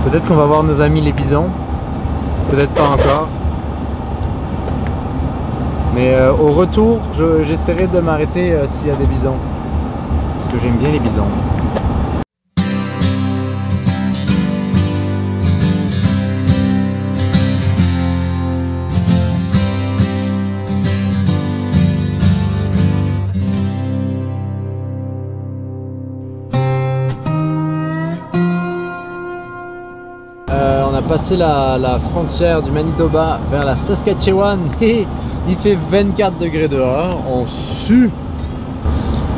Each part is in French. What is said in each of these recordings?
Peut-être qu'on va voir nos amis les bisons. Peut-être pas encore. Mais au retour, j'essaierai de m'arrêter s'il y a des bisons. Parce que j'aime bien les bisons. On a passé la frontière du Manitoba vers la Saskatchewan et il fait 24 degrés dehors, on sue.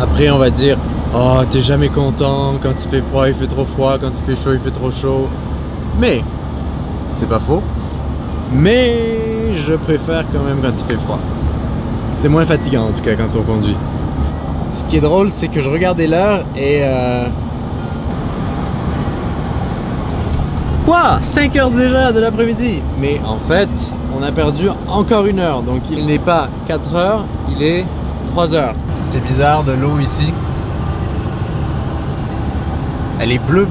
Après on va dire, oh t'es jamais content, quand il fait froid il fait trop froid, quand il fait chaud il fait trop chaud. Mais, c'est pas faux, mais je préfère quand même quand il fait froid. C'est moins fatigant en tout cas quand on conduit. Ce qui est drôle c'est que je regardais l'heure et... Quoi? 5 heures déjà de l'après-midi? Mais en fait, on a perdu encore 1 heure. Donc il n'est pas 4 heures, il est 3 heures. C'est bizarre de l'eau ici. Elle est bleue,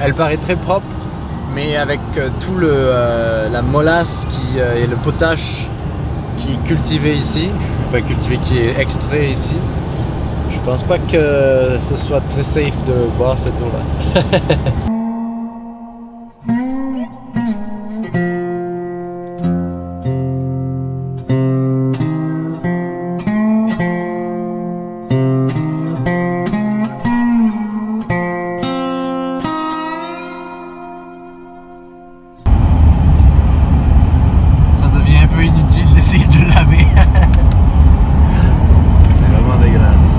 elle paraît très propre. Mais avec tout la molasse et le potache qui est cultivé ici, enfin cultivé, qui est extrait ici, je pense pas que ce soit très safe de boire cette eau-là. Inutile d'essayer de le laver. C'est vraiment dégueulasse.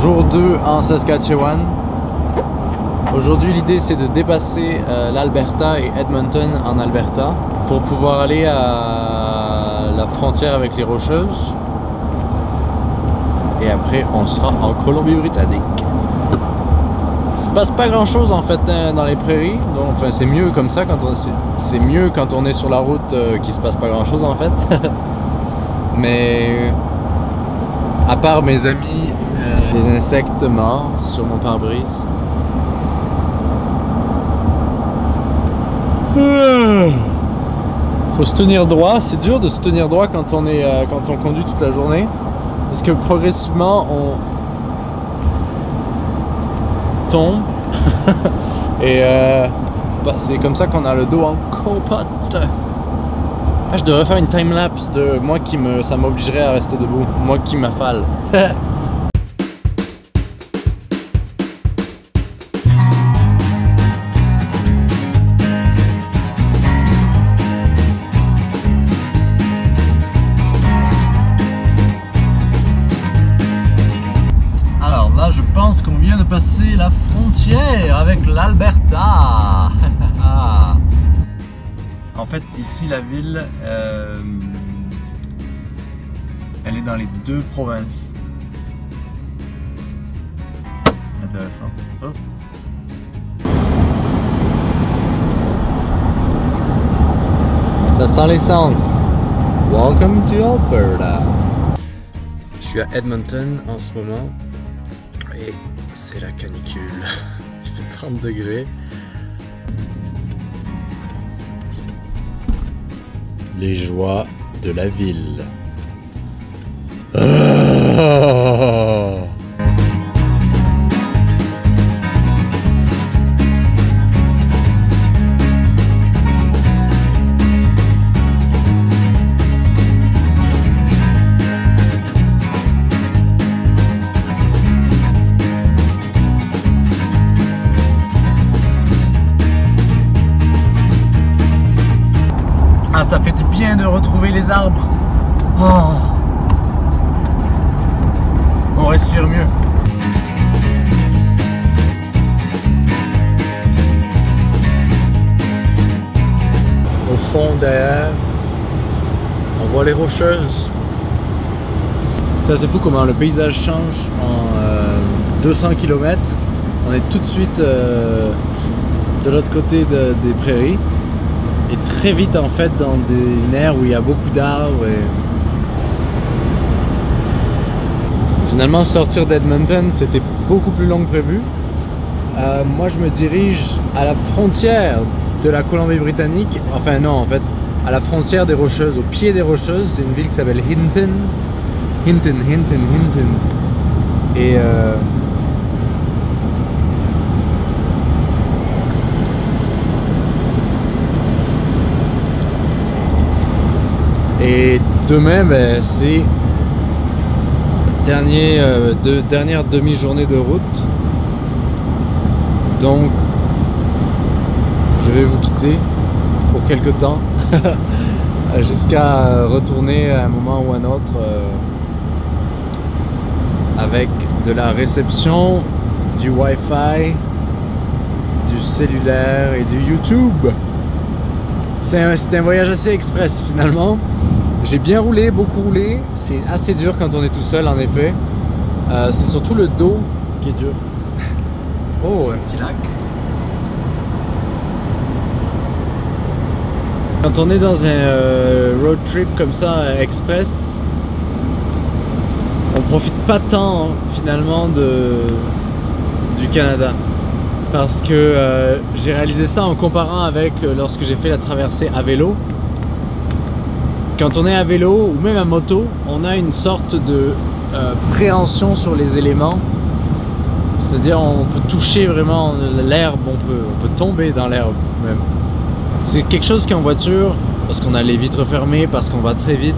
Jour 2 en Saskatchewan. Aujourd'hui l'idée c'est de dépasser l'Alberta et Edmonton en Alberta pour pouvoir aller à la frontière avec les Rocheuses. Et après on sera en Colombie-Britannique. Il se passe pas grand chose en fait dans les prairies, donc enfin c'est mieux comme ça quand c'est mieux quand on est sur la route qu'il se passe pas grand chose en fait. Mais à part mes amis, des insectes morts sur mon pare-brise. Faut se tenir droit, c'est dur de se tenir droit quand on conduit toute la journée. Parce que progressivement on tombe et c'est comme ça qu'on a le dos en copote. Ah, je devrais faire une time-lapse de moi ça m'obligerait à rester debout, moi qui m'affale. Je pense qu'on vient de passer la frontière avec l'Alberta. En fait, ici, la ville, elle est dans les 2 provinces. Intéressant. Oh. Ça sent l'essence. Welcome to Alberta. Je suis à Edmonton en ce moment. Et c'est la canicule. Il fait 30 degrés. Les joies de la ville. Ah, ça fait du bien de retrouver les arbres. Oh. On respire mieux. Au fond, derrière, on voit les Rocheuses. C'est assez fou comment le paysage change en 200 km. On est tout de suite de l'autre côté des prairies. Et très vite en fait dans une aire où il y a beaucoup d'arbres et finalement sortir d'Edmonton c'était beaucoup plus long que prévu. Moi je me dirige à la frontière de la Colombie-Britannique, enfin non en fait à la frontière des Rocheuses, au pied des Rocheuses, c'est une ville qui s'appelle Hinton. Et demain, ben, c'est la dernière demi-journée de route. Donc, je vais vous quitter pour quelque temps jusqu'à retourner à un moment ou un autre avec de la réception, du Wi-Fi, du cellulaire et du YouTube. C'était un voyage assez express finalement. J'ai bien roulé, beaucoup roulé. C'est assez dur quand on est tout seul en effet. C'est surtout le dos qui est dur. Oh, un petit lac. Quand on est dans un road trip comme ça, express, on profite pas tant finalement du Canada. Parce que j'ai réalisé ça en comparant avec lorsque j'ai fait la traversée à vélo. Quand on est à vélo ou même à moto, on a une sorte de préhension sur les éléments. C'est-à-dire on peut toucher vraiment l'herbe, on peut tomber dans l'herbe même. C'est quelque chose qu'en voiture, parce qu'on a les vitres fermées, parce qu'on va très vite,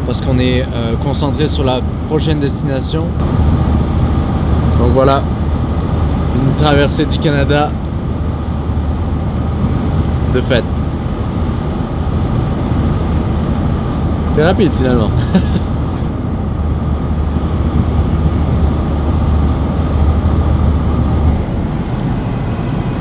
parce qu'on est concentré sur la prochaine destination. Donc voilà, une traversée du Canada de fête. C'était rapide finalement.